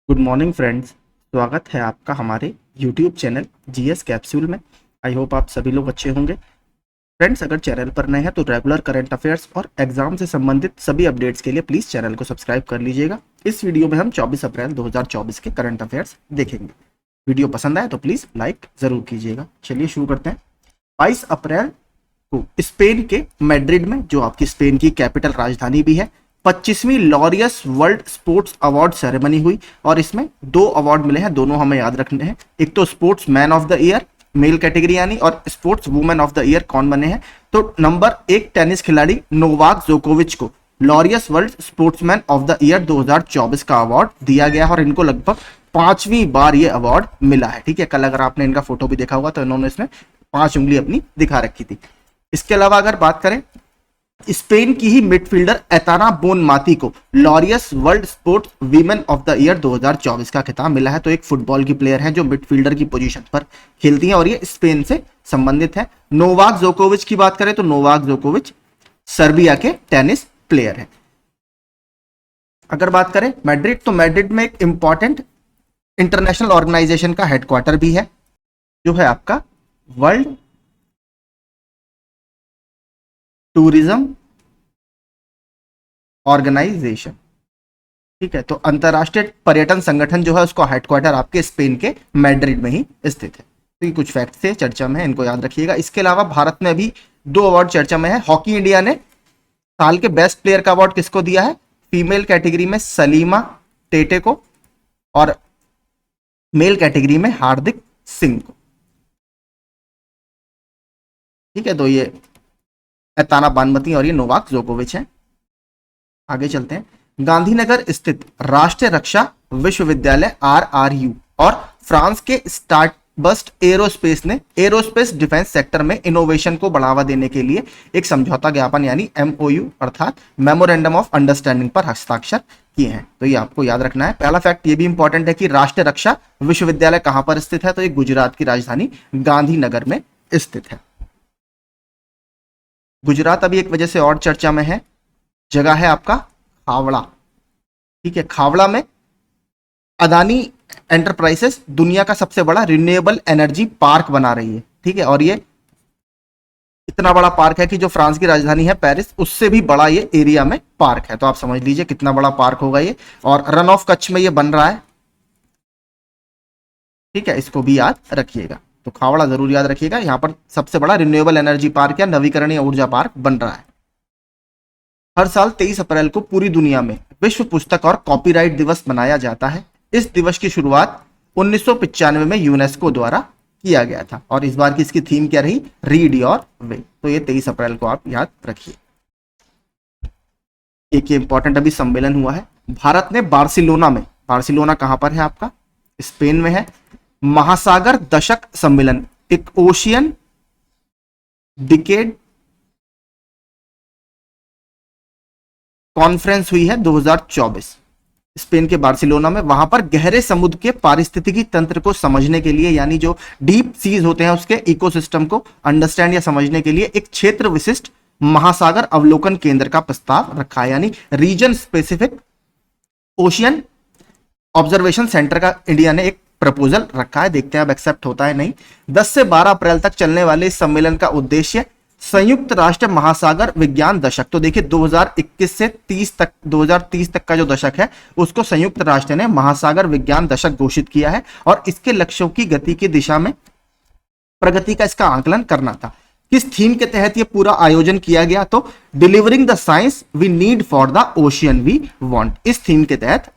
Good morning friends. स्वागत है आपका हमारे यूट्यूब चैनल जीएस कैप्सूल में। आई होप आप सभी लोग अच्छे होंगे। फ्रेंड्स, अगर चैनल पर नए हैं तो रेगुलर करंट अफेयर्स और एग्जाम से संबंधित सभी अपडेट्स के लिए प्लीज़ चैनल को सब्सक्राइब कर लीजिएगा। इस वीडियो में हम 24 अप्रैल 2024 के करंट अफेयर्स देखेंगे। वीडियो पसंद आए तो प्लीज़ लाइक ज़रूर कीजिएगा। चलिए शुरू करते हैं। 22 अप्रैल को स्पेन के मैड्रिड में, जो आपकी स्पेन की कैपिटल राजधानी भी है, 25वीं Laureus world sports award ceremony हुई और इसमें 2 अवार्ड मिले हैं। दोनों हमें याद रखने हैं। एक तो sports man of the year male category यानी, और sports women of the year कौन बने हैं? तो नंबर 1 टेनिस खिलाड़ी नोवाक जोकोविच को Laureus world sportsman of the year 2024 का अवार्ड दिया गया है और इनको लगभग 5वीं बार ये अवार्ड मिला है। ठीक है, कल अगर आपने इनका फोटो भी देखा होगा तो इन्होंने इसमें 5 उंगली अपनी दिखा रखी थी। इसके अलावा अगर बात करें, स्पेन की ही मिडफील्डर एताना बोनमाती को Laureus world sports women of the year 2024 का खिताब मिला है। तो एक फुटबॉल की प्लेयर है जो मिडफील्डर की पोजीशन पर खेलती हैं और ये स्पेन से संबंधित है। नोवाक जोकोविच की बात करें तो नोवाक जोकोविच सर्बिया के टेनिस प्लेयर है। अगर बात करें मैड्रिड, तो मैड्रिड में एक इंपॉर्टेंट इंटरनेशनल ऑर्गेनाइजेशन का हेडक्वार्टर भी है, जो है आपका वर्ल्ड टूरिज्म ऑर्गेनाइजेशन। ठीक है, तो अंतरराष्ट्रीय पर्यटन संगठन जो है उसका हेडक्वार्टर आपके स्पेन के मैड्रिड में ही स्थित है। तो ये कुछ फैक्ट से चर्चा में है, इनको याद रखिएगा। इसके अलावा भारत में अभी 2 अवार्ड चर्चा में है। हॉकी इंडिया ने साल के बेस्ट प्लेयर का अवार्ड किसको दिया है? फीमेल कैटेगरी में सलीमा टेटे को और मेल कैटेगरी में हार्दिक सिंह को। ठीक है, तो ये एताना बानमती और ये नोवाक जोकोविच है। आगे चलते हैं। गांधीनगर स्थित राष्ट्रीय रक्षा विश्वविद्यालय आरआरयू और फ्रांस के स्टार्टबस्ट एरोस्पेस ने एरोस्पेस डिफेंस सेक्टर में इनोवेशन को बढ़ावा देने के लिए एक समझौता ज्ञापन यानी एमओयू अर्थात मेमोरेंडम ऑफ अंडरस्टैंडिंग पर हस्ताक्षर किए हैं। तो ये आपको याद रखना है। पहला फैक्ट ये भी इंपॉर्टेंट है कि राष्ट्रीय रक्षा विश्वविद्यालय कहां पर स्थित है? तो ये गुजरात की राजधानी गांधीनगर में स्थित है। गुजरात अभी एक वजह से और चर्चा में है, जगह है आपका खावड़ा। ठीक है, खावड़ा में अदानी एंटरप्राइजेस दुनिया का सबसे बड़ा रिन्यूएबल एनर्जी पार्क बना रही है। ठीक है, और ये इतना बड़ा पार्क है कि जो फ्रांस की राजधानी है पेरिस, उससे भी बड़ा ये एरिया में पार्क है। तो आप समझ लीजिए कितना बड़ा पार्क होगा ये। और रन ऑफ कच्छ में ये बन रहा है। ठीक है, इसको भी याद रखिएगा। तो खावड़ा जरूर याद रखिएगा। यहां पर सबसे बड़ा रिन्यूएबल एनर्जी पार्क या नवीकरणीय ऊर्जा पार्क बन रहा है। हर साल 23 अप्रैल को पूरी दुनिया में विश्व पुस्तक और कॉपीराइट दिवस मनाया जाता है। इस दिवस की शुरुआत 1995 में यूनेस्को द्वारा किया गया था और इस बार की इसकी थीम क्या रही? Read your way. तो ये 23 अप्रैल को आप याद रखिए। एक ये इंपॉर्टेंट अभी सम्मेलन हुआ है भारत ने बार्सिलोना में। बार्सिलोना कहां पर है? आपका स्पेन में है। महासागर दशक सम्मेलन, एक ओशियन डिकेड कॉन्फ्रेंस हुई है 2024 स्पेन के बार्सिलोना में। वहां पर गहरे समुद्र के पारिस्थितिकी तंत्र को समझने के लिए, यानी जो डीप सीज होते हैं उसके इकोसिस्टम को अंडरस्टैंड या समझने के लिए एक क्षेत्र विशिष्ट महासागर अवलोकन केंद्र का प्रस्ताव रखा है, यानी region specific ocean observation centre का इंडिया ने एक प्रपोजल रखा है। देखते हैं अब एक्सेप्ट होता है नहीं। 10 से 12 अप्रैल तक चलने वाले इस सम्मेलन का उद्देश्य संयुक्त राष्ट्र महासागर विज्ञान दशक, तो देखिए 2021 से 2030 तक का जो दशक है उसको संयुक्त राष्ट्र ने महासागर विज्ञान दशक घोषित किया है और इसके लक्ष्यों की गति की दिशा में प्रगति का इसका आकलन करना था। किस थीम के तहत ये पूरा आयोजन किया गया? तो delivering the science we need for the ocean we want. इस थीम के तहत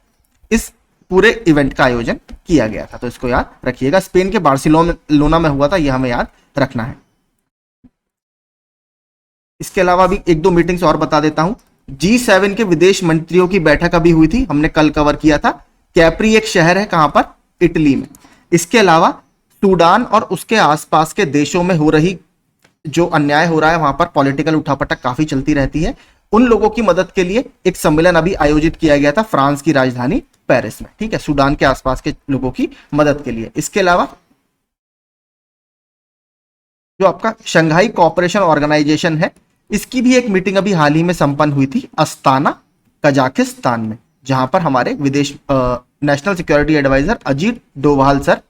इस पूरे इवेंट का आयोजन किया गया था। तो इसको याद रखिएगा। स्पेन के बार्सिलोना में हुआ था, यह हमें याद रखना है। इसके अलावा भी 1-2 मीटिंग्स और बता देता हूं। G7 के विदेश मंत्रियों की बैठक अभी हुई थी, हमने कल कवर किया था। कैप्री एक शहर है, कहां पर? इटली में। इसके अलावा सूडान और उसके आसपास के देशों में हो रही जो अन्याय हो रहा है, वहां पर पॉलिटिकल उठापटक काफी चलती रहती है। उन लोगों की मदद के लिए एक सम्मेलन अभी आयोजित किया गया था फ्रांस की राजधानी पेरिस में। ठीक है, सूडान के आसपास के लोगों की मदद के लिए। इसके अलावा जो आपका शंघाई कोऑपरेशन ऑर्गेनाइजेशन है, इसकी भी एक मीटिंग अभी हाल ही में संपन्न हुई थी अस्ताना कजाकिस्तान में, जहां पर हमारे विदेश national security adviser Ajit Doval sir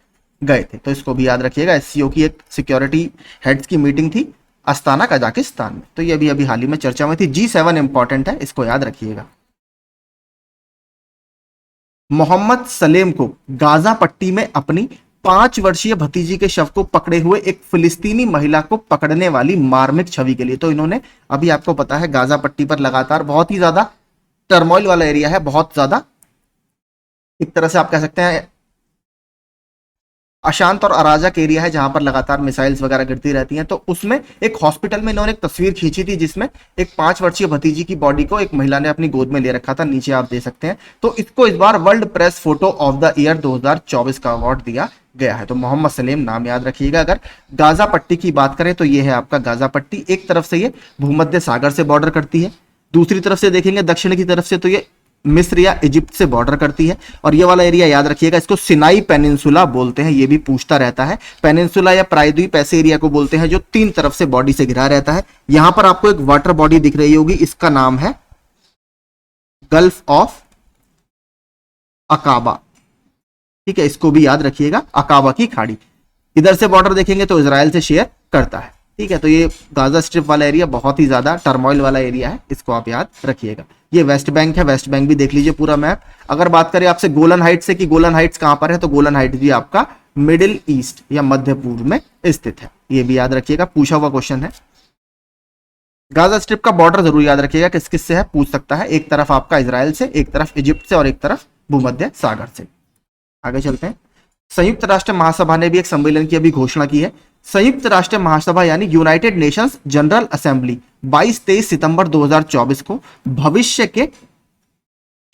गए थे। तो इसको भी याद रखिएगा। एससीओ की एक सिक्योरिटी हेड्स की मीटिंग थी अस्ताना कजाकिस्तान में, तो ये भी अभी हाल ही में चर्चा में थी। G7 इंपॉर्टेंट है, इसको याद रखिएगा। मोहम्मद सलेम को गाजा पट्टी में अपनी 5 वर्षीय भतीजी के शव को पकड़े हुए एक फिलिस्तीनी महिला को पकड़ने वाली मार्मिक छवि के लिए, तो इन्होंने, अभी आपको पता है गाजा पट्टी पर लगातार बहुत ही ज्यादा टर्मोइल वाला एरिया है, बहुत ज्यादा एक तरह से आप कह सकते हैं अशांत और अराजक एरिया है, जहां पर लगातार मिसाइल्स वगैरह गिरती रहती हैं। तो उसमें एक हॉस्पिटल में इन्होंने एक तस्वीर खींची थी जिसमें एक 5 वर्षीय भतीजी की बॉडी को एक महिला ने अपनी गोद में ले रखा था, नीचे आप दे सकते हैं। तो इसको इस बार world press photo of the year 2024 का अवार्ड दिया गया है। तो मोहम्मद सलेम नाम याद रखिएगा। अगर गाजा पट्टी की बात करें तो ये है आपका गाजा पट्टी। एक तरफ से ये भूमध्य सागर से बॉर्डर करती है, दूसरी तरफ से देखेंगे दक्षिण की तरफ से तो ये मिस्र या इजिप्ट से बॉर्डर करती है। और ये वाला एरिया याद रखिएगा, इसको सिनाई पेनिनसुला बोलते हैं, ये भी पूछता रहता है। पेनिनसुला या प्रायद्वीप ऐसे एरिया को बोलते हैं जो 3 तरफ से बॉडी से घिरा रहता है। यहां पर आपको एक वाटर बॉडी दिख रही होगी, इसका नाम है गल्फ ऑफ अकाबा, ठीक है, इसको भी याद रखिएगा, अकाबा की खाड़ी। इधर से बॉर्डर देखेंगे तो इजराइल से शेयर करता है, ठीक है। तो ये गाजा स्ट्रिप वाला एरिया बहुत ही ज्यादा टर्मोइल वाला एरिया है, इसको आप याद रखिएगा। ये वेस्ट बैंक है, वेस्ट बैंक भी देख लीजिए पूरा मैप। अगर बात करें आपसे गोलन हाइट्स से कि गोलन हाइट्स कहां पर है, तो गोलन हाइट्स भी आपका मिडिल ईस्ट या मध्य पूर्व में स्थित है, ये भी याद रखिएगा, पूछा हुआ क्वेश्चन है। गाजा स्ट्रिप का बॉर्डर जरूर याद रखिएगा किस किस से है, पूछ सकता है। एक तरफ आपका इजराइल से, एक तरफ इजिप्ट से और एक तरफ भूमध्य सागर से। आगे चलते हैं। संयुक्त राष्ट्र महासभा ने भी एक सम्मेलन की अभी घोषणा की है। संयुक्त राष्ट्र महासभा यानी यूनाइटेड नेशंस जनरल असेंबली 22-23 सितंबर 2024 को भविष्य के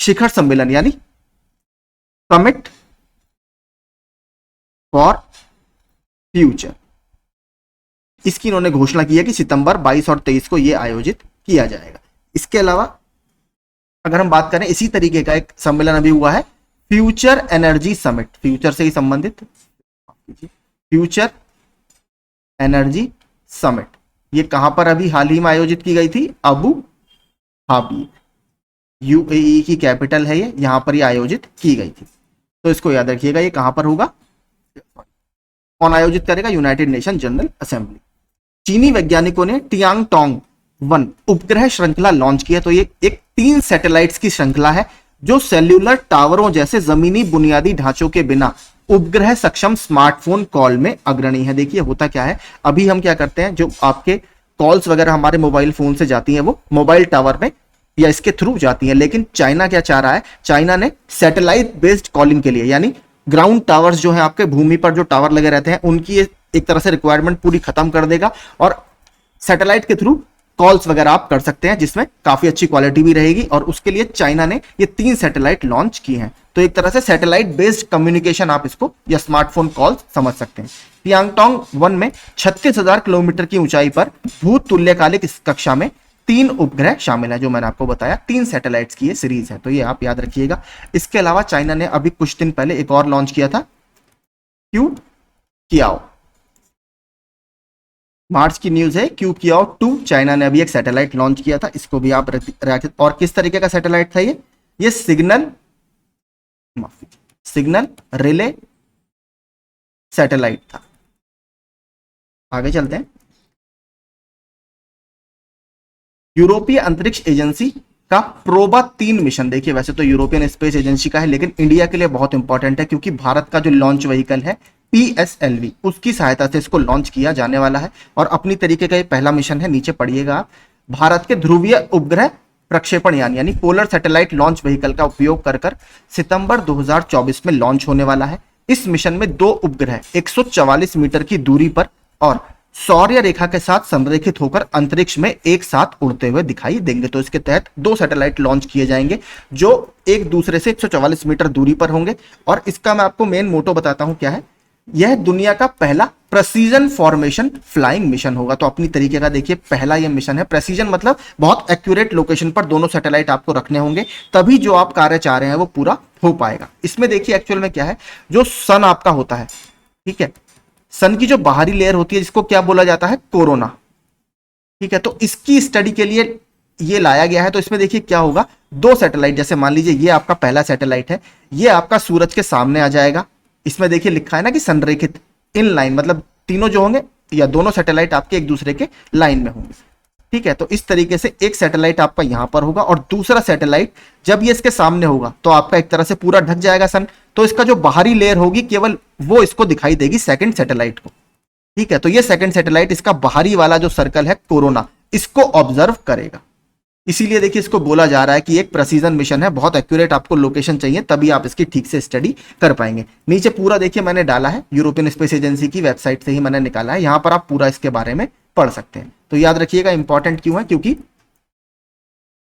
शिखर सम्मेलन यानी समिट फॉर फ्यूचर, इसकी इन्होंने घोषणा की है कि सितंबर 22 और 23 को यह आयोजित किया जाएगा। इसके अलावा अगर हम बात करें, इसी तरीके का एक सम्मेलन अभी हुआ है, फ्यूचर एनर्जी समिट, फ्यूचर से ही संबंधित फ्यूचर एनर्जी समिट। ये कहां पर अभी हाल ही में आयोजित की गई थी, अबू धाबी, यूएई की कैपिटल है ये, यहां पर ये आयोजित की गई थी। तो इसको याद रखिएगा, ये कहां पर होगा, कौन आयोजित करेगा, यूनाइटेड नेशन जनरल असेंबली। चीनी वैज्ञानिकों ने टियांगटोंग 1 उपग्रह श्रृंखला लॉन्च किया। तो ये एक 3 सैटेलाइट्स की श्रृंखला है जो सेल्यूलर टावरों जैसे जमीनी बुनियादी ढांचों के बिना उपग्रह सक्षम स्मार्टफोन कॉल में अग्रणी है। देखिए होता क्या है, अभी हम क्या करते हैं, जो आपके कॉल्स वगैरह हमारे मोबाइल फोन से जाती हैं वो मोबाइल टावर में या इसके थ्रू जाती हैं, लेकिन चाइना क्या चाह रहा है, चाइना ने सैटेलाइट बेस्ड कॉलिंग के लिए यानी ग्राउंड टावर्स जो है आपके भूमि पर जो टावर लगे रहते हैं उनकी एक तरह से रिक्वायरमेंट पूरी खत्म कर देगा और सैटेलाइट के थ्रू कॉल्स वगैरह आप कर सकते हैं जिसमें काफी अच्छी क्वालिटी भी रहेगी। और उसके लिए चाइना ने ये 3 सैटेलाइट लॉन्च की हैं। तो एक तरह से सैटेलाइट बेस्ड कम्युनिकेशन आप इसको या स्मार्टफोन कॉल्स समझ सकते हैं। टियांगटोंग 1 में 36,000 किलोमीटर की ऊंचाई पर भूत तुल्यकालिक इस कक्षा में 3 उपग्रह शामिल है, जो मैंने आपको बताया 3 सैटेलाइट्स की ये सीरीज है, तो ये आप याद रखिएगा। इसके अलावा चाइना ने अभी कुछ दिन पहले एक और लॉन्च किया था, क्यू कियाओ, मार्च की न्यूज है, क्यू कियाओ 2 चाइना ने अभी एक सैटेलाइट लॉन्च किया था, इसको भी आप और किस तरीके का सैटेलाइट था ये सिग्नल रिले सैटेलाइट था। आगे चलते हैं। यूरोपीय अंतरिक्ष एजेंसी का प्रोबा 3 मिशन, देखिए वैसे तो यूरोपियन स्पेस एजेंसी का है लेकिन इंडिया के लिए बहुत इंपॉर्टेंट है क्योंकि भारत का जो लॉन्च व्हीकल है PSLV उसकी सहायता से इसको लॉन्च किया जाने वाला है और अपनी तरीके का ये पहला मिशन है। नीचे पढ़िएगा आप, भारत के ध्रुवीय उपग्रह प्रक्षेपण यानी पोलर सैटेलाइट लॉन्च व्हीकल का उपयोग कर सितंबर 2024 में लॉन्च होने वाला है। इस मिशन में 2 उपग्रह 144 मीटर की दूरी पर और सौर्य रेखा के साथ संरेखित होकर अंतरिक्ष में एक साथ उड़ते हुए दिखाई देंगे। तो इसके तहत 2 सैटेलाइट लॉन्च किए जाएंगे जो एक दूसरे से 144 मीटर दूरी पर होंगे। और इसका मैं आपको मेन मोटो बताता हूं क्या है, यह दुनिया का पहला प्रेसीजन फॉर्मेशन फ्लाइंग मिशन होगा। तो अपनी तरीके का देखिए पहला यह मिशन है, प्रेसीजन मतलब बहुत एक्यूरेट लोकेशन पर दोनों सैटेलाइट आपको रखने होंगे, तभी जो आप कार्य चाह रहे हैं वो पूरा हो पाएगा। इसमें देखिए एक्चुअल में क्या है, जो सन आपका होता है, ठीक है, सन की जो बाहरी लेयर होती है जिसको क्या बोला जाता है, कोरोना, ठीक है, तो इसकी स्टडी के लिए ये लाया गया है। तो इसमें देखिए क्या होगा, दो सैटेलाइट, जैसे मान लीजिए ये आपका पहला सैटेलाइट है, ये आपका सूरज के सामने आ जाएगा, इसमें देखिए लिखा है ना कि संरेखित इन लाइन, मतलब तीनों जो होंगे या दोनों सैटेलाइट आपके एक दूसरे के लाइन में होंगे, ठीक है। तो इस तरीके से एक सैटेलाइट आपका यहां पर होगा और दूसरा सैटेलाइट जब ये इसके सामने होगा तो आपका एक तरह से पूरा ढक जाएगा सन, तो इसका जो बाहरी लेयर होगी केवल वो इसको दिखाई देगी सेकंड सैटेलाइट को, ठीक है। तो ये सेकंड सैटेलाइट इसका बाहरी वाला जो सर्कल है कोरोना, इसको ऑब्जर्व करेगा। इसीलिए देखिए इसको बोला जा रहा है कि एक प्रेसिजन मिशन है, बहुत एक्यूरेट आपको लोकेशन चाहिए तभी आप इसकी ठीक से स्टडी कर पाएंगे। नीचे पूरा देखिए मैंने डाला है, यूरोपियन स्पेस एजेंसी की वेबसाइट से ही मैंने निकाला है, यहां पर आप पूरा इसके बारे में पढ़ सकते हैं। तो याद रखिएगा इंपॉर्टेंट क्यों है, क्योंकि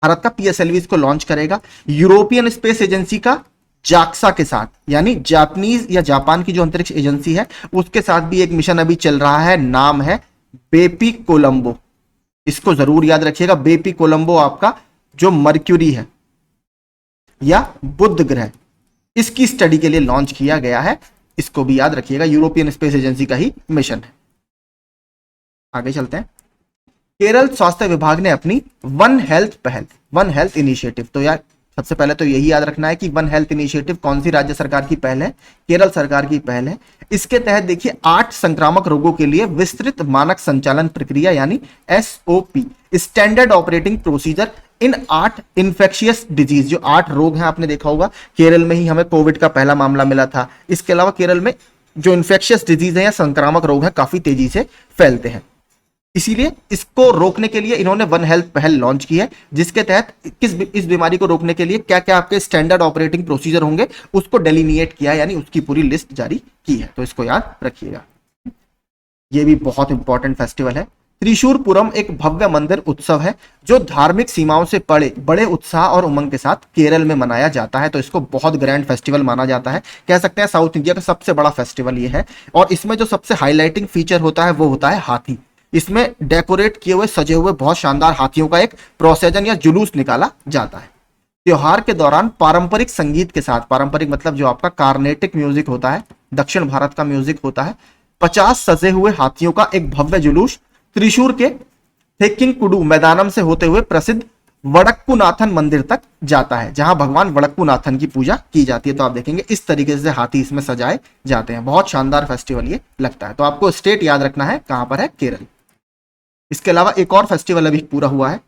भारत का पीएसएलवी इसको लॉन्च करेगा, यूरोपियन स्पेस एजेंसी का जाक्सा के साथ, यानी जापानीज या जापान की जो अंतरिक्ष एजेंसी है उसके साथ भी एक मिशन अभी चल रहा है, नाम है बेपी कोलंबो। इसको जरूर याद रखिएगा, बेपी कोलंबो आपका जो मर्क्यूरी है या बुध ग्रह, इसकी स्टडी के लिए लॉन्च किया गया है, इसको भी याद रखिएगा, यूरोपियन स्पेस एजेंसी का ही मिशन है। आगे चलते हैं। केरल स्वास्थ्य विभाग ने अपनी वन हेल्थ पहल, वन हेल्थ इनिशिएटिव, तो यार सबसे पहले तो यही याद रखना है कि वन हेल्थ इनिशिएटिव कौन सी राज्य सरकार की पहल है, केरल सरकार की पहल है। इसके तहत देखिए 8 संक्रामक रोगों के लिए विस्तृत मानक संचालन प्रक्रिया यानी एसओपी, स्टैंडर्ड ऑपरेटिंग प्रोसीजर इन 8 इन्फेक्शियस डिजीज, जो 8 रोग हैं आपने देखा होगा, केरल में ही हमें कोविड का पहला मामला मिला था, इसके अलावा केरल में जो इन्फेक्शियस डिजीज है या संक्रामक रोग है काफी तेजी से फैलते हैं, इसीलिए इसको रोकने के लिए इन्होंने वन हेल्थ पहल लॉन्च की है, जिसके तहत इस बीमारी को रोकने के लिए क्या क्या आपके स्टैंडर्ड ऑपरेटिंग प्रोसीजर होंगे उसको डेलिनिएट किया है, यानी उसकी पूरी लिस्ट जारी की है। तो इसको याद रखिएगा, यह भी बहुत इंपॉर्टेंट फेस्टिवल है। त्रिशूर पुरम एक भव्य मंदिर उत्सव है जो धार्मिक सीमाओं से बड़े उत्साह और उमंग के साथ केरल में मनाया जाता है, तो इसको बहुत ग्रैंड फेस्टिवल माना जाता है, कह सकते हैं साउथ इंडिया का सबसे बड़ा फेस्टिवल ये है। और इसमें जो सबसे हाईलाइटिंग फीचर होता है वो होता है हाथी, इसमें डेकोरेट किए हुए सजे हुए बहुत शानदार हाथियों का एक प्रोसेजन या जुलूस निकाला जाता है। त्योहार के दौरान पारंपरिक संगीत के साथ, पारंपरिक मतलब जो आपका कार्नेटिक म्यूजिक होता है, दक्षिण भारत का म्यूजिक होता है, 50 सजे हुए हाथियों का एक भव्य जुलूस त्रिशूर के थेक्किनकुडू मैदानम से होते हुए प्रसिद्ध वडक्कुनाथन मंदिर तक जाता है, जहां भगवान वडक्कुनाथन की पूजा की जाती है। तो आप देखेंगे इस तरीके से हाथी इसमें सजाए जाते हैं, बहुत शानदार फेस्टिवल ये लगता है। तो आपको स्टेट याद रखना है कहां पर है, केरल। इसके अलावा एक और फेस्टिवल अभी पूरा हुआ है,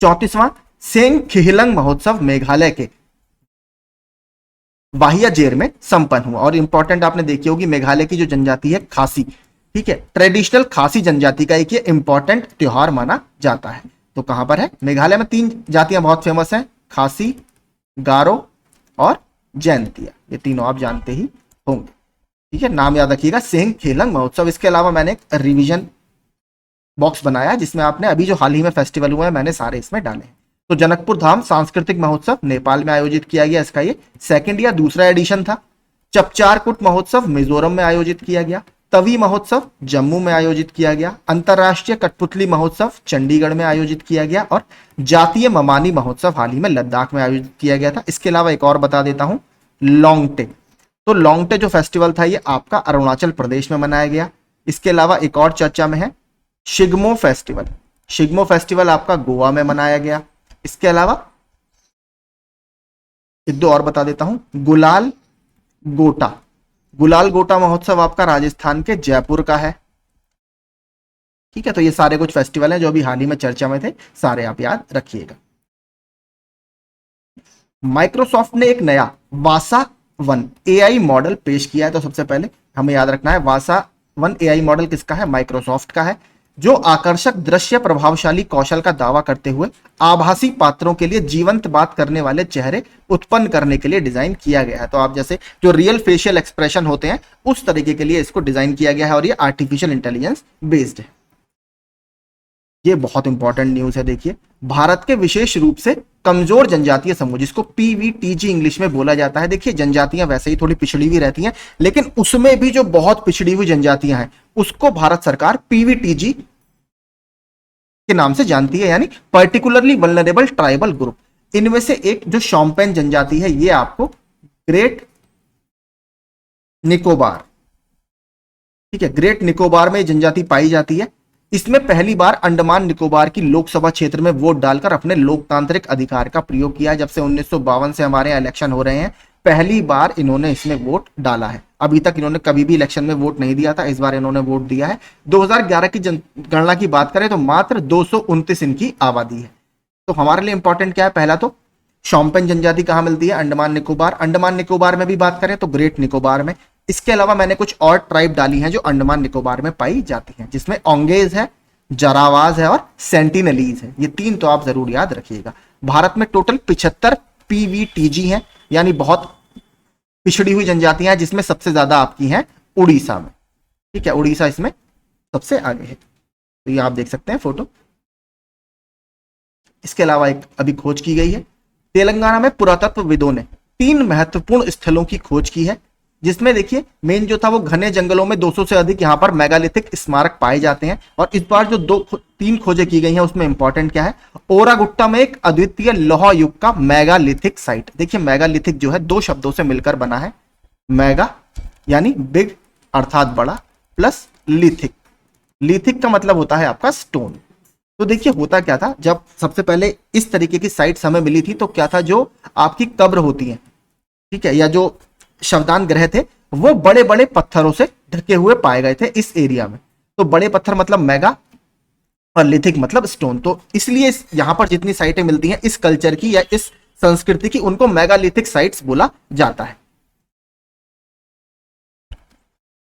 34वां सेंग खिहिलंग महोत्सव मेघालय के वाहियाजेर में संपन्न हुआ। और इंपॉर्टेंट आपने देखी होगी, मेघालय की जो जनजाति है खासी, ठीक है, ट्रेडिशनल खासी जनजाति का एक ये इंपॉर्टेंट त्योहार माना जाता है। तो कहां पर है, मेघालय में 3 जातियां बहुत फेमस हैं, खासी, गारो और जैंतिया, ये तीनों आप जानते ही होंगे, ठीक है, नाम याद रखिएगा, सेंग खिहिलंग महोत्सव। इसके अलावा मैंने एक रिवीजन बॉक्स बनाया जिसमें आपने अभी जो हाल ही में फेस्टिवल हुआ है मैंने सारे इसमें डाले हैं। तो जनकपुर धाम सांस्कृतिक महोत्सव नेपाल में आयोजित किया गया, इसका ये सेकंड या दूसरा एडिशन था। चपचारकुट महोत्सव मिजोरम में आयोजित किया गया। तवी महोत्सव जम्मू में आयोजित किया गया। अंतरराष्ट्रीय कठपुतली महोत्सव चंडीगढ़ में आयोजित किया गया और जातीय ममानी महोत्सव हाल ही में लद्दाख में आयोजित किया गया था। इसके अलावा एक और बता देता हूं, लॉन्गटे, तो लॉन्गटे जो फेस्टिवल था ये आपका अरुणाचल प्रदेश में मनाया गया। इसके अलावा एक और चर्चा में है शिग्मो फेस्टिवल, शिग्मो फेस्टिवल आपका गोवा में मनाया गया। इसके अलावा एक दो और बता देता हूं, गुलाल गोटा, गुलाल गोटा महोत्सव आपका राजस्थान के जयपुर का है, ठीक है। तो ये सारे कुछ फेस्टिवल हैं जो अभी हाल ही में चर्चा में थे, सारे आप याद रखिएगा। माइक्रोसॉफ्ट ने एक नया वासा 1 एआई मॉडल पेश किया है। तो सबसे पहले हमें याद रखना है वासा 1 एआई मॉडल किसका है, माइक्रोसॉफ्ट का है, जो आकर्षक दृश्य प्रभावशाली कौशल का दावा करते हुए आभासी पात्रों के लिए जीवंत बात करने वाले चेहरे उत्पन्न करने के लिए डिजाइन किया गया है। तो आप जैसे जो रियल फेशियल एक्सप्रेशन होते हैं उस तरीके के लिए इसको डिजाइन किया गया है और ये आर्टिफिशियल इंटेलिजेंस बेस्ड है। ये बहुत इंपॉर्टेंट न्यूज है। देखिए, भारत के विशेष रूप से कमजोर जनजातीय समूह, जिसको पीवीटीजी इंग्लिश में बोला जाता है। देखिए, जनजातियां वैसे ही थोड़ी पिछड़ी हुई रहती हैं, लेकिन उसमें भी जो बहुत पिछड़ी हुई जनजातियां हैं उसको भारत सरकार पीवीटीजी के नाम से जानती है, यानी पर्टिकुलरली वल्नरेबल ट्राइबल ग्रुप। इनमें से एक जो शोम्पेन जनजाति है, ये आपको ग्रेट निकोबार, ठीक है, ग्रेट निकोबार में जनजाति पाई जाती है। इसमें पहली बार अंडमान निकोबार की लोकसभा क्षेत्र में वोट डालकर अपने लोकतांत्रिक अधिकार का प्रयोग किया है। जब से 1952 से हमारे यहाँ इलेक्शन हो रहे हैं, पहली बार इन्होंने इसमें वोट डाला है। अभी तक इन्होंने कभी भी इलेक्शन में वोट नहीं दिया था, इस बार इन्होंने वोट दिया है। 2011 की जनगणना की बात करें तो मात्र 229 इनकी आबादी है। तो हमारे लिए इंपॉर्टेंट क्या है, पहला तो शोम्पेन जनजाति कहाँ मिलती है, अंडमान निकोबार। अंडमान निकोबार में भी बात करें तो ग्रेट निकोबार में। इसके अलावा मैंने कुछ और ट्राइब डाली हैं जो अंडमान निकोबार में पाई जाती हैं, जिसमें ओंगेज है, जारावाज है और सेंटिनलीज है। ये तीन तो आप जरूर याद रखिएगा। भारत में टोटल 75 पीवीटीजी हैं, यानी बहुत पिछड़ी हुई जनजातियां हैं, जिसमें सबसे ज्यादा आपकी हैं उड़ीसा में। ठीक है, उड़ीसा इसमें सबसे आगे है। तो ये आप देख सकते हैं फोटो। इसके अलावा एक अभी खोज की गई है, तेलंगाना में पुरातत्वविदों ने 3 महत्वपूर्ण स्थलों की खोज की है, जिसमें देखिए मेन जो था वो घने जंगलों में 200 से अधिक यहाँ पर मेगालिथिक स्मारक पाए जाते हैं। और इस बार जो 3 खोजें की गई हैं उसमें इंपॉर्टेंट क्या है, ओरागुट्टा में एक अद्वितीय लौह युग का मेगालिथिक साइट। देखिए मेगालिथिक जो है 2 शब्दों से मिलकर बना है, मेगा यानी बिग अर्थात बड़ा, प्लस लिथिक। लिथिक का मतलब होता है आपका स्टोन। तो देखिए होता क्या था, जब सबसे पहले इस तरीके की साइट्स हमें मिली थी तो क्या था, जो आपकी कब्र होती है, ठीक है, या जो शवदान ग्रह थे, वो बड़े बड़े पत्थरों से ढके हुए पाए गए थे इस एरिया में। तो बड़े पत्थर मतलब मेगा और लिथिक मतलब स्टोन। तो इसलिए यहां पर जितनी साइटें मिलती हैं इस कल्चर की या इस संस्कृति की, उनको मेगालिथिक साइट्स बोला जाता है।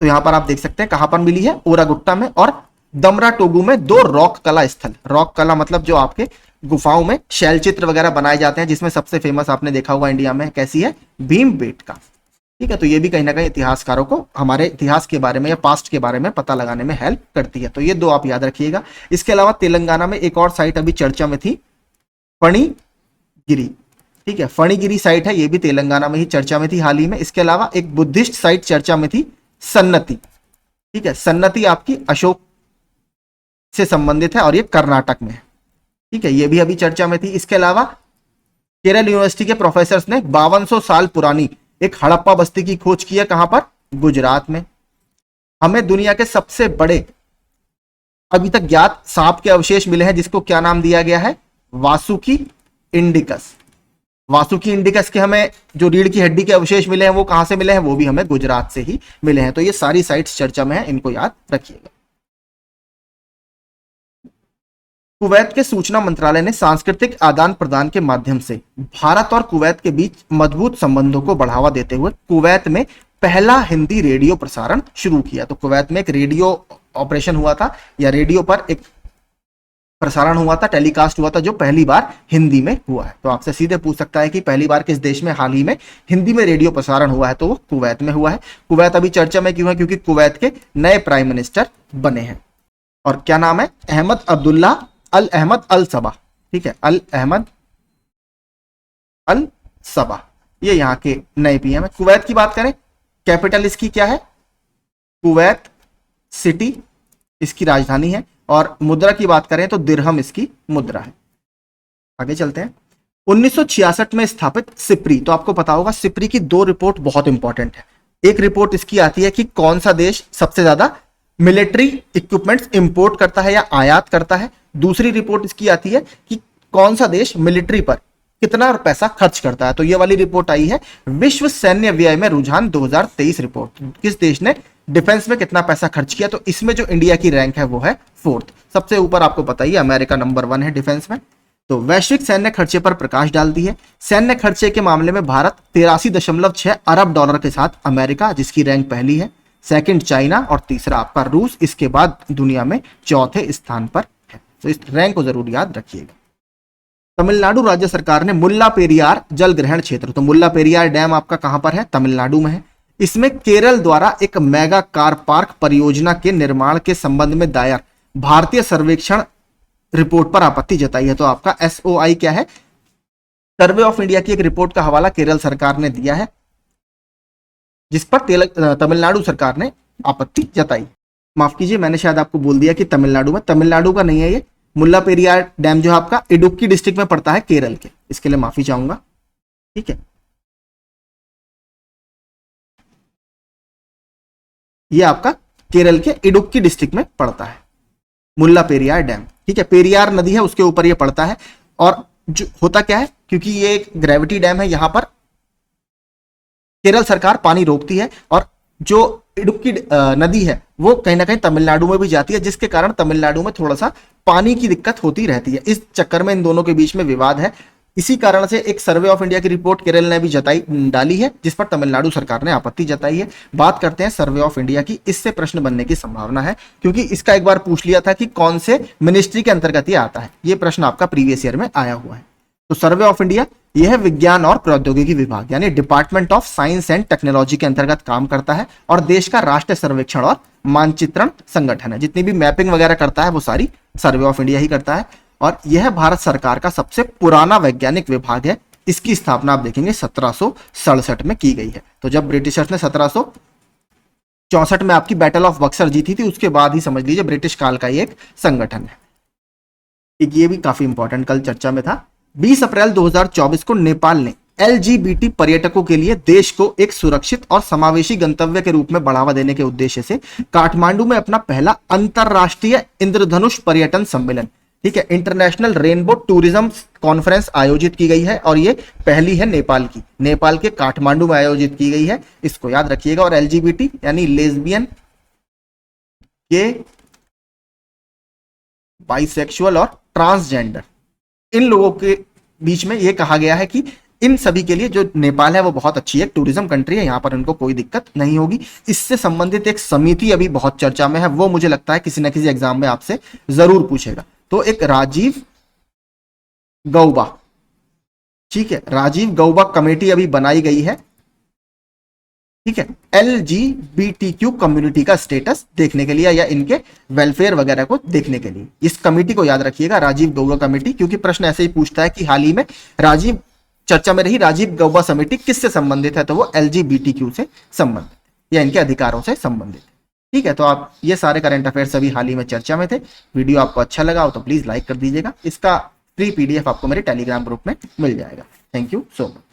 तो यहां पर आप देख सकते हैं कहां पर मिली है, ओरागुट्टा में और दमराटोगु में 2 रॉक कला स्थल। रॉक कला मतलब जो आपके गुफाओं में शैल चित्र वगैरह बनाए जाते हैं, जिसमें सबसे फेमस आपने देखा होगा इंडिया में कैसी है, भीमबेटका। ठीक है, तो ये भी कहीं ना कहीं इतिहासकारों को हमारे इतिहास के बारे में या पास्ट के बारे में पता लगाने में हेल्प करती है। तो ये 2 आप याद रखिएगा। इसके अलावा तेलंगाना में एक और साइट अभी चर्चा में थी, फणिगिरी। ठीक है, फणिगिरी साइट है, ये भी तेलंगाना में ही चर्चा में थी हाल ही में। इसके अलावा एक बुद्धिस्ट साइट चर्चा में थी, सन्नति। ठीक है, सन्नति आपकी अशोक से संबंधित है और ये कर्नाटक में है। ठीक है, ये भी अभी चर्चा में थी। इसके अलावा केरल यूनिवर्सिटी के प्रोफेसर ने 5200 साल पुरानी एक हड़प्पा बस्ती की खोज की है, कहां पर, गुजरात में। हमें दुनिया के सबसे बड़े अभी तक ज्ञात सांप के अवशेष मिले हैं, जिसको क्या नाम दिया गया है, वासुकी इंडिकस। वासुकी इंडिकस के हमें जो रीढ़ की हड्डी के अवशेष मिले हैं वो कहां से मिले हैं, वो भी हमें गुजरात से ही मिले हैं। तो ये सारी साइट्स चर्चा में है, इनको याद रखिएगा। कुवैत के सूचना मंत्रालय ने सांस्कृतिक आदान प्रदान के माध्यम से भारत और कुवैत के बीच मजबूत संबंधों को बढ़ावा देते हुए कुवैत में पहला हिंदी रेडियो प्रसारण शुरू किया। तो कुवैत में एक रेडियो ऑपरेशन हुआ था, या रेडियो पर एक प्रसारण हुआ था, टेलीकास्ट हुआ था, जो पहली बार हिंदी में हुआ है। तो आपसे सीधे पूछ सकता है कि पहली बार किस देश में हाल ही में हिंदी में रेडियो प्रसारण हुआ है, तो वो कुवैत में हुआ है। कुवैत अभी चर्चा में क्यों है, क्योंकि कुवैत के नए प्राइम मिनिस्टर बने हैं, और क्या नाम है, अहमद अब्दुल्ला अल अहमद अल सबा। ठीक है, अल अहमद अल सबा, ये यहाँ के नए पीएम है। कुवैत की बात करें, कैपिटल इसकी क्या है, कुवैत सिटी इसकी राजधानी है, और मुद्रा की बात करें तो दिरहम इसकी मुद्रा है। आगे चलते हैं। 1966 में स्थापित सिप्री, तो आपको पता होगा सिप्री की 2 रिपोर्ट बहुत इंपॉर्टेंट है। एक रिपोर्ट इसकी आती है कि कौन सा देश सबसे ज्यादा मिलिट्री इक्विपमेंट्स इंपोर्ट करता है या आयात करता है। दूसरी रिपोर्ट इसकी आती है कि कौन सा देश मिलिट्री पर कितना पैसा खर्च करता है। तो ये वाली रिपोर्ट आई है विश्व सैन्य व्यय में रुझान 2023 रिपोर्ट, किस देश ने डिफेंस में कितना पैसा खर्च किया। तो इसमें जो इंडिया की रैंक है वो है 4th। सबसे ऊपर आपको पता ही है अमेरिका नंबर 1 है डिफेंस में। तो वैश्विक सैन्य खर्चे पर प्रकाश डालती है। सैन्य खर्चे के मामले में भारत 83.6 अरब डॉलर के साथ अमेरिका, जिसकी रैंक पहली है, सेकंड चाइना और तीसरा आपका रूस, इसके बाद दुनिया में 4थे स्थान पर है। तो इस रैंक को जरूर याद रखिएगा। तमिलनाडु राज्य सरकार ने मुल्ला पेरियार जल ग्रहण क्षेत्र, तो मुल्ला पेरियार डैम आपका कहां पर है, तमिलनाडु में है। इसमें केरल द्वारा एक मेगा कार पार्क परियोजना के निर्माण के संबंध में दायर भारतीय सर्वेक्षण रिपोर्ट पर आपत्ति जताई है। तो आपका SOI क्या है, सर्वे ऑफ इंडिया की एक रिपोर्ट का हवाला केरल सरकार ने दिया है, जिस पर तमिलनाडु सरकार ने आपत्ति जताई। माफ कीजिए, मैंने शायद आपको बोल दिया कि तमिलनाडु में, तमिलनाडु का नहीं है ये। मुल्ला पेरियार डैम जो है आपका इडुक्की डिस्ट्रिक्ट में पड़ता है केरल के, इसके लिए माफी चाहूंगा। ठीक है, ये आपका केरल के इडुक्की डिस्ट्रिक्ट में पड़ता है। मुल्ला पेरियार डैम। ठीक है, पेरियार नदी है उसके ऊपर ये पड़ता है। और जो होता क्या है, क्योंकि ये एक ग्रेविटी डैम है, यहां पर केरल सरकार पानी रोकती है, और जो इडुक्की नदी है वो कहीं ना कहीं तमिलनाडु में भी जाती है, जिसके कारण तमिलनाडु में थोड़ा सा पानी की दिक्कत होती रहती है। इस चक्कर में इन दोनों के बीच में विवाद है। इसी कारण से एक सर्वे ऑफ इंडिया की रिपोर्ट केरल ने भी डाली है, जिस पर तमिलनाडु सरकार ने आपत्ति जताई है। बात करते हैं सर्वे ऑफ इंडिया की, इससे प्रश्न बनने की संभावना है, क्योंकि इसका एक बार पूछ लिया था कि कौन से मिनिस्ट्री के अंतर्गत ये आता है। ये प्रश्न आपका प्रीवियस ईयर में आया हुआ है। तो सर्वे ऑफ इंडिया यह विज्ञान और प्रौद्योगिकी विभाग यानी department of science and technology के अंतर्गत काम करता है, और देश का राष्ट्रीय सर्वेक्षण और मानचित्रण संगठन है। जितनी भी मैपिंग वगैरह करता है वो सारी सर्वे ऑफ इंडिया ही करता है, और यह भारत सरकार का सबसे पुराना वैज्ञानिक विभाग है। इसकी स्थापना आप देखेंगे 1767 में की गई है। तो जब ब्रिटिशर्स ने 1764 में आपकी बैटल ऑफ बक्सर जीती थी, उसके बाद ही समझ लीजिए ब्रिटिश काल का ये एक संगठन है। ये भी काफी इंपॉर्टेंट कल चर्चा में था। 20 अप्रैल 2024 को नेपाल ने LGBT पर्यटकों के लिए देश को एक सुरक्षित और समावेशी गंतव्य के रूप में बढ़ावा देने के उद्देश्य से काठमांडू में अपना पहला अंतरराष्ट्रीय इंद्रधनुष पर्यटन सम्मेलन, ठीक है, इंटरनेशनल रेनबो टूरिज्म कॉन्फ्रेंस आयोजित की गई है। और ये पहली है नेपाल की, नेपाल के काठमांडू में आयोजित की गई है, इसको याद रखिएगा। और LGBT यानी लेस्बियन, के, बाइसेक्सुअल और ट्रांसजेंडर, इन लोगों के बीच में यह कहा गया है कि इन सभी के लिए जो नेपाल है वो बहुत अच्छी है, टूरिज्म कंट्री है, यहां पर इनको कोई दिक्कत नहीं होगी। इससे संबंधित एक समिति अभी बहुत चर्चा में है, वो मुझे लगता है किसी ना किसी एग्जाम में आपसे जरूर पूछेगा। तो एक राजीव गौबा, ठीक है, राजीव गौबा कमेटी अभी बनाई गई है, ठीक है, LGBTQ कम्युनिटी का स्टेटस देखने के लिए या इनके वेलफेयर वगैरह को देखने के लिए। इस कमेटी को याद रखिएगा, राजीव गौबा कमेटी, क्योंकि प्रश्न ऐसे ही पूछता है कि हाल ही में राजीव चर्चा में रही राजीव गौबा समिति किससे संबंधित है, तो वो LGBTQ से संबंधित या इनके अधिकारों से संबंधित। ठीक है, तो आप ये सारे करंट अफेयर्स अभी हाल ही में चर्चा में थे। वीडियो आपको अच्छा लगा हो तो प्लीज लाइक कर दीजिएगा। इसका फ्री PDF आपको मेरे टेलीग्राम ग्रुप में मिल जाएगा। Thank you so much.